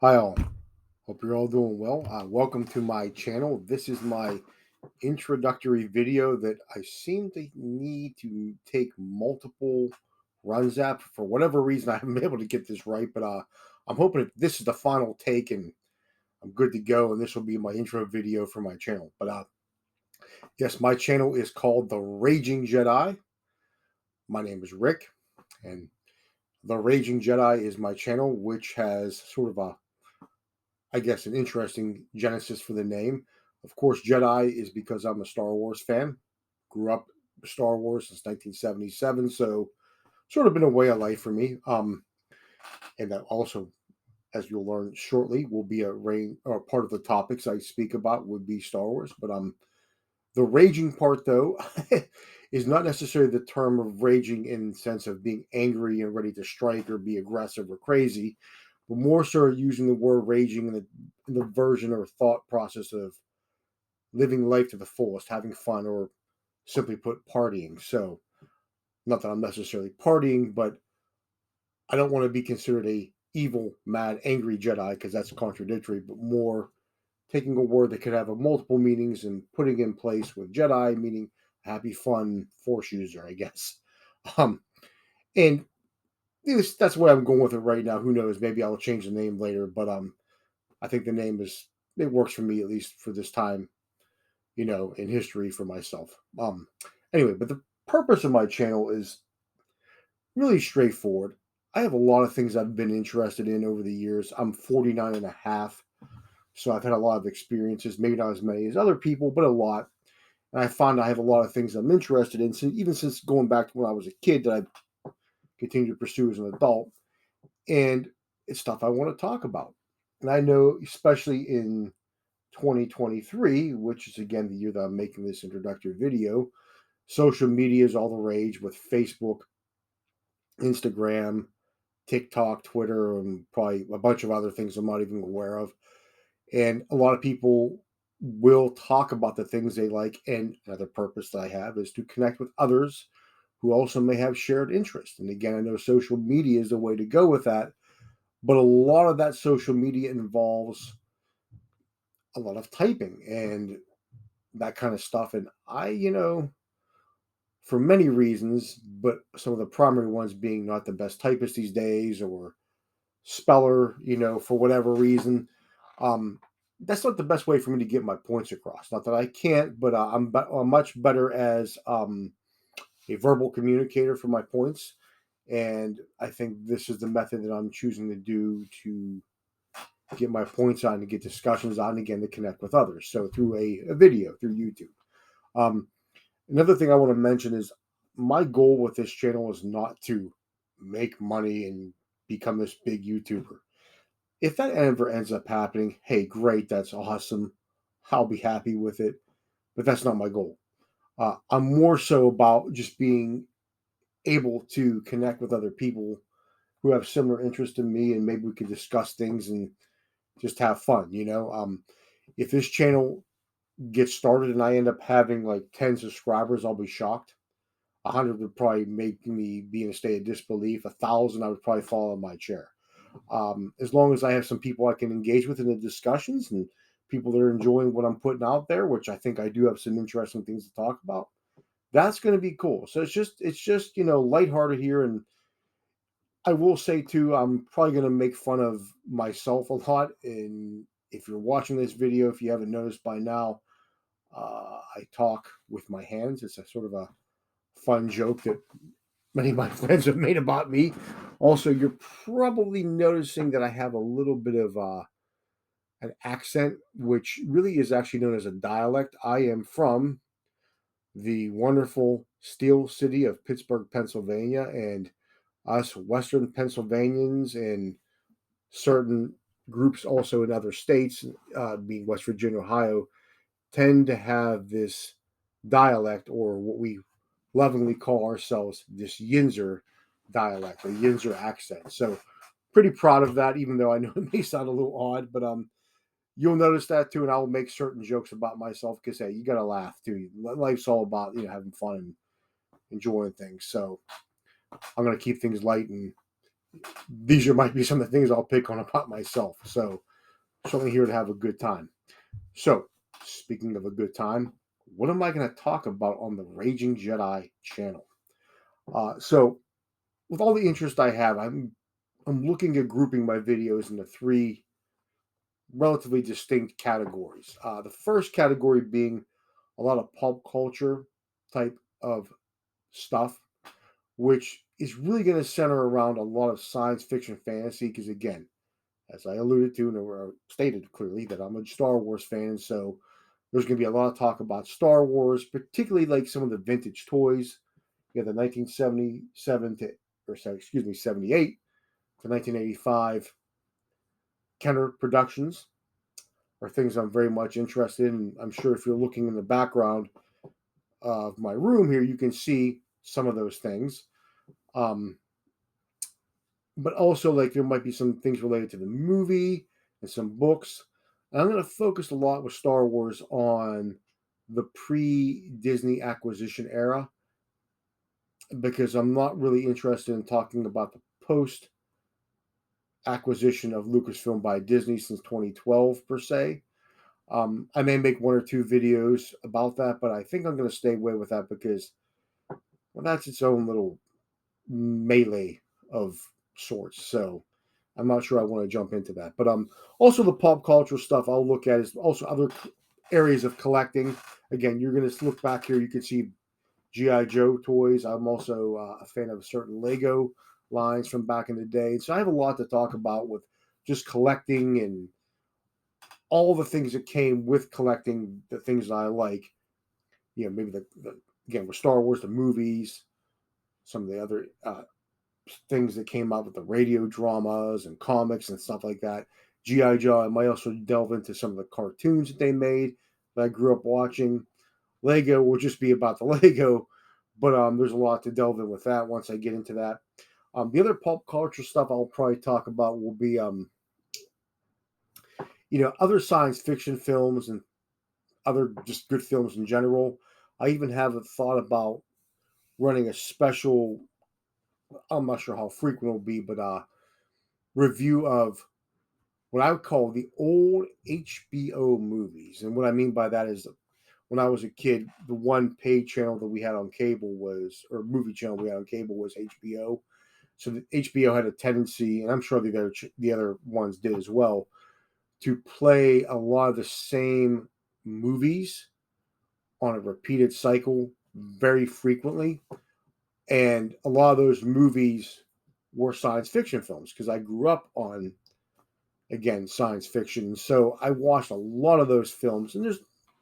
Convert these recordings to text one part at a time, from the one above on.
Hi all. Hope you're all doing well. Welcome to my channel. This is my introductory video that I seem to need to take multiple runs at. For whatever reason, I haven't been able to get this right, but I'm hoping that this is the final take and I'm good to go. And this will be my intro video for my channel. But yes, my channel is called The Raging Jedi. My name is Rick, and The Raging Jedi is my channel, which has sort of an interesting genesis for the name. Of course, Jedi is because I'm a Star Wars fan. Grew up Star Wars since 1977, so sort of been a way of life for me. And that also, as you'll learn shortly, will be a rain or part of the topics I speak about would be Star Wars. But the raging part though is not necessarily the term of raging in the sense of being angry and ready to strike or be aggressive or crazy, but more so using the word raging in the version or thought process of living life to the fullest, having fun, or simply put, partying. So, not that I'm necessarily partying, but I don't want to be considered a evil, mad, angry Jedi because that's contradictory, but more taking a word that could have a multiple meanings and putting in place with Jedi, meaning happy, fun Force user, I guess. Um, and that's where I'm going with it right now. Who knows? Maybe I'll change the name later, but I think the name is it works for me at least for this time, in history for myself. Anyway, but the purpose of my channel is really straightforward. I have a lot of things I've been interested in over the years. I'm 49 and a half, so I've had a lot of experiences, maybe not as many as other people, but a lot. And I find I have a lot of things I'm interested in, even since going back to when I was a kid that I continue to pursue as an adult. And it's stuff I want to talk about. And I know, especially in 2023, which is again the year that I'm making this introductory video, social media is all the rage with Facebook, Instagram, TikTok, Twitter, and probably a bunch of other things I'm not even aware of. And a lot of people will talk about the things they like. And another purpose that I have is to connect with others who also may have shared interests. And again, I know social media is the way to go with that, but a lot of that social media involves a lot of typing and that kind of stuff. And for many reasons, but some of the primary ones being not the best typist these days or speller, for whatever reason. Um, that's not the best way for me to get my points across. Not that I can't, but I'm much better as a verbal communicator for my points. And I think this is the method that I'm choosing to do to get my points on, to get discussions on, again, to connect with others. So through a video, through YouTube. Um, Another thing I want to mention is my goal with this channel is not to make money and become this big YouTuber. If that ever ends up happening, hey, great, that's awesome. I'll be happy with it. But that's not my goal. I'm more so about just being able to connect with other people who have similar interests in me, and maybe we can discuss things and just have fun. If this channel gets started and I end up having like 10 subscribers, I'll be shocked. 100 would probably make me be in a state of disbelief. 1,000, I would probably fall in my chair. As long as I have some people I can engage with in the discussions and people that are enjoying what I'm putting out there, which I think I do have some interesting things to talk about, that's going to be cool. So it's just lighthearted here, and I will say too, I'm probably going to make fun of myself a lot. And if you're watching this video, if you haven't noticed by now, I talk with my hands. It's a sort of a fun joke that many of my friends have made about me. Also, you're probably noticing that I have a little bit of an accent, which really is actually known as a dialect. I am from the wonderful Steel City of Pittsburgh, Pennsylvania, and us Western Pennsylvanians and certain groups also in other states, being West Virginia, Ohio, tend to have this dialect, or what we lovingly call ourselves this Yinzer dialect or Yinzer accent. So pretty proud of that, even though I know it may sound a little odd, but you'll notice that too, and I'll make certain jokes about myself because hey, you gotta laugh too. Life's all about having fun and enjoying things. So I'm gonna keep things light and these might be some of the things I'll pick on about myself. So certainly here to have a good time. So speaking of a good time, what am I going to talk about on the Raging Jedi channel? So with all the interest I have, I'm looking at grouping my videos into three relatively distinct categories. The first category being a lot of pulp culture type of stuff, which is really going to center around a lot of science fiction fantasy. Because again, as I alluded to or stated clearly, that I'm a Star Wars fan, so there's going to be a lot of talk about Star Wars, particularly like some of the vintage toys. You know, the 1977 to, or sorry, excuse me, 78 to 1985 Kenner Productions are things I'm very much interested in. I'm sure if you're looking in the background of my room here, you can see some of those things. Um, but also, like, there might be some things related to the movie and some books. And I'm going to focus a lot with Star Wars on the pre Disney acquisition era because I'm not really interested in talking about the post acquisition of Lucasfilm by Disney since 2012 per se. I may make one or two videos about that, but I think I'm going to stay away with that because, well, that's its own little melee of sorts. So I'm not sure I want to jump into that. But also the pop culture stuff I'll look at is also other areas of collecting. Again, you're going to look back here, you can see GI Joe toys. I'm also a fan of certain Lego lines from back in the day. So I have a lot to talk about with just collecting and all the things that came with collecting the things that I like. You know, maybe the again with Star Wars, the movies, some of the other things that came out with the radio dramas and comics and stuff like that. GI Joe. I might also delve into some of the cartoons that they made that I grew up watching. Lego will just be about the Lego, but there's a lot to delve in with that once I get into that. The other pulp culture stuff I'll probably talk about will be other science fiction films and other just good films in general. I even have a thought about running a special. I'm not sure how frequent it'll be, but review of what I would call the old HBO movies. And what I mean by that is when I was a kid, the one paid channel that we had on cable was, or movie channel we had on cable was HBO. So the HBO had a tendency, and I'm sure the other ones did as well, to play a lot of the same movies on a repeated cycle very frequently. And a lot of those movies were science fiction films because I grew up on, again, science fiction. So I watched a lot of those films, and there's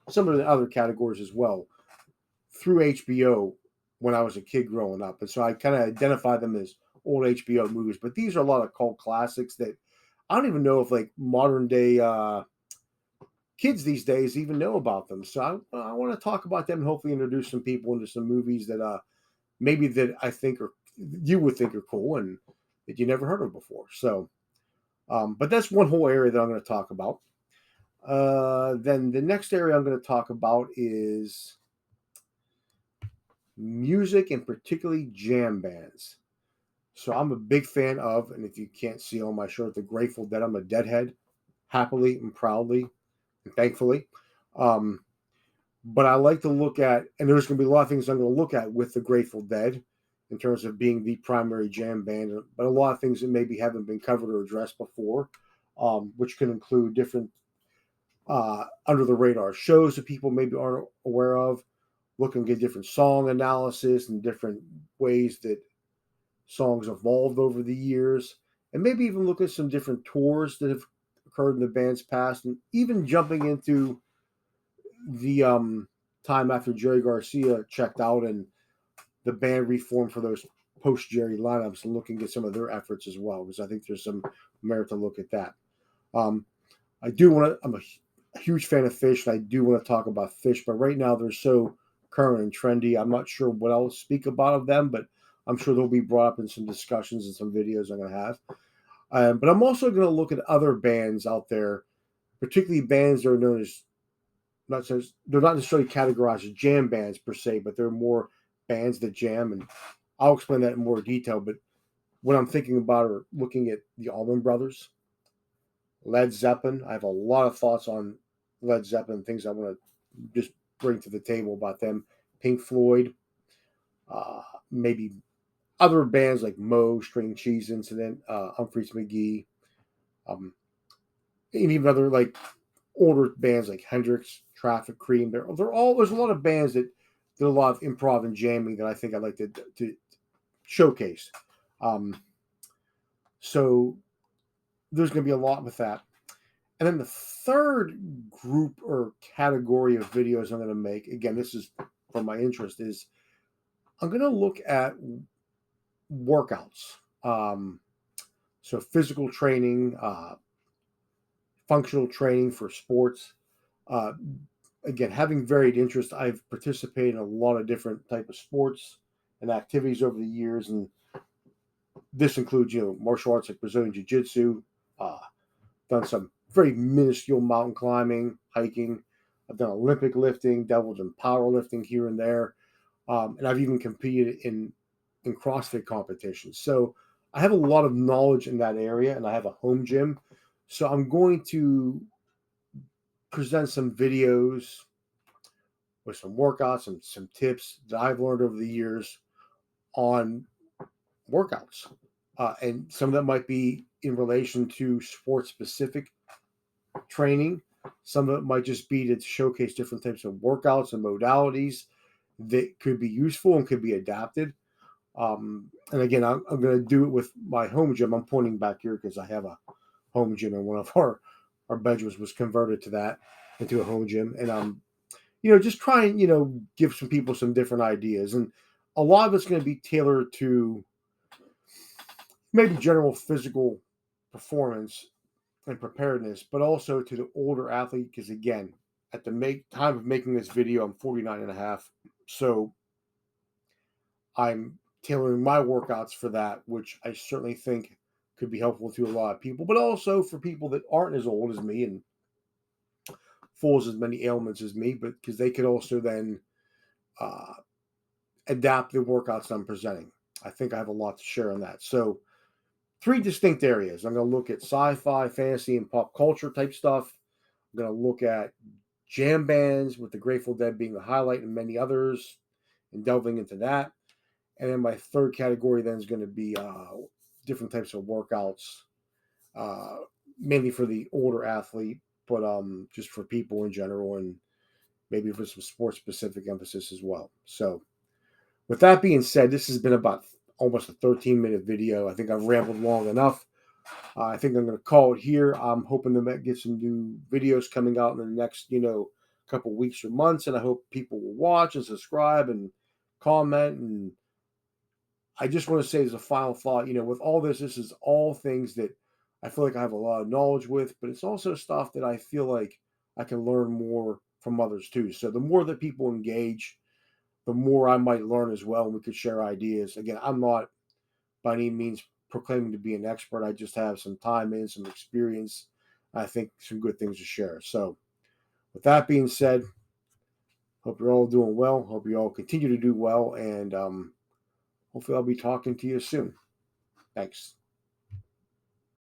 some of the other categories as well through HBO when I was a kid growing up. And so I kind of identify them as old HBO movies. But these are a lot of cult classics that I don't even know if like modern day kids these days even know about them. So I want to talk about them and hopefully introduce some people into some movies that maybe that I think are you would think are cool and that you never heard of before. So, but that's one whole area that I'm going to talk about. Then the next area I'm going to talk about is music and particularly jam bands. So I'm a big fan of, and if you can't see on my shirt, the Grateful Dead. I'm a Deadhead, happily and proudly and thankfully. Um, but I like to look at, and there's going to be a lot of things I'm going to look at with the Grateful Dead in terms of being the primary jam band, but a lot of things that maybe haven't been covered or addressed before, which can include different under the radar shows that people maybe aren't aware of, looking at different song analysis and different ways that songs evolved over the years, and maybe even look at some different tours that have occurred in the band's past, and even jumping into the time after Jerry Garcia checked out and the band reformed for those post Jerry lineups and looking at some of their efforts as well, because I think there's some merit to look at that. Um, I do want to, I'm a huge fan of Fish, and I do want to talk about Fish, but right now they're so current and trendy. I'm not sure what I'll speak about of them, but I'm sure they'll be brought up in some discussions and some videos I'm going to have. But I'm also going to look at other bands out there, particularly bands that are known as they're not necessarily categorized as jam bands per se, but they're more bands that jam, and I'll explain that in more detail. But when I'm thinking about or looking at the Allman Brothers, Led Zeppelin. I have a lot of thoughts on Led Zeppelin, things I want to just bring to the table about them. Pink Floyd, maybe other bands like Moe, String Cheese Incident, Humphreys McGee, um, and even other like older bands like Hendrix, Traffic, Cream. They're all there's a lot of bands that did a lot of improv and jamming that I think I'd like to showcase. Um, so there's going to be a lot with that. And then the third group or category of videos I'm going to make, again, this is from my interest, is I'm going to look at workouts. So physical training, functional training for sports. Uh, Again, having varied interests, I've participated in a lot of different type of sports and activities over the years, and this includes, martial arts like Brazilian Jiu-Jitsu, uh, done some very minuscule mountain climbing, hiking. I've done Olympic lifting, dabbled in powerlifting here and there, and I've even competed in CrossFit competitions. So I have a lot of knowledge in that area, and I have a home gym. So I'm going to present some videos with some workouts and some tips that I've learned over the years on workouts. And some of that might be in relation to sports specific training. Some of it might just be to showcase different types of workouts and modalities that could be useful and could be adapted. And again, I'm going to do it with my home gym. I'm pointing back here because I have a home gym, and one of our bedrooms was converted to that into a home gym. And just try and give some people some different ideas. And a lot of it's going to be tailored to maybe general physical performance and preparedness, but also to the older athlete. Because again, at the time of making this video, I'm 49 and a half. So I'm tailoring my workouts for that, which I certainly think could be helpful to a lot of people, but also for people that aren't as old as me and full as many ailments as me, but because they could also then uh, adapt the workouts I'm presenting. I think I have a lot to share on that. So, three distinct areas. I'm going to look at sci-fi, fantasy, and pop culture type stuff. I'm going to look at jam bands, with the Grateful Dead being the highlight, and many others, and delving into that. And then my third category then is going to be different types of workouts, uh, mainly for the older athlete, but just for people in general, and maybe for some sports specific emphasis as well. So, with that being said, this has been about almost a 13-minute video. I think I've rambled long enough. I think I'm going to call it here. I'm hoping to get some new videos coming out in the next, couple weeks or months, and I hope people will watch and subscribe and comment. And I just want to say as a final thought, with all this is all things that I feel like I have a lot of knowledge with, but it's also stuff that I feel like I can learn more from others too. So the more that people engage, the more I might learn as well, and we could share ideas. Again, I'm not by any means proclaiming to be an expert. I just have some time and some experience. I think some good things to share. So, with that being said, hope you're all doing well. Hope you all continue to do well, and hopefully, I'll be talking to you soon. Thanks.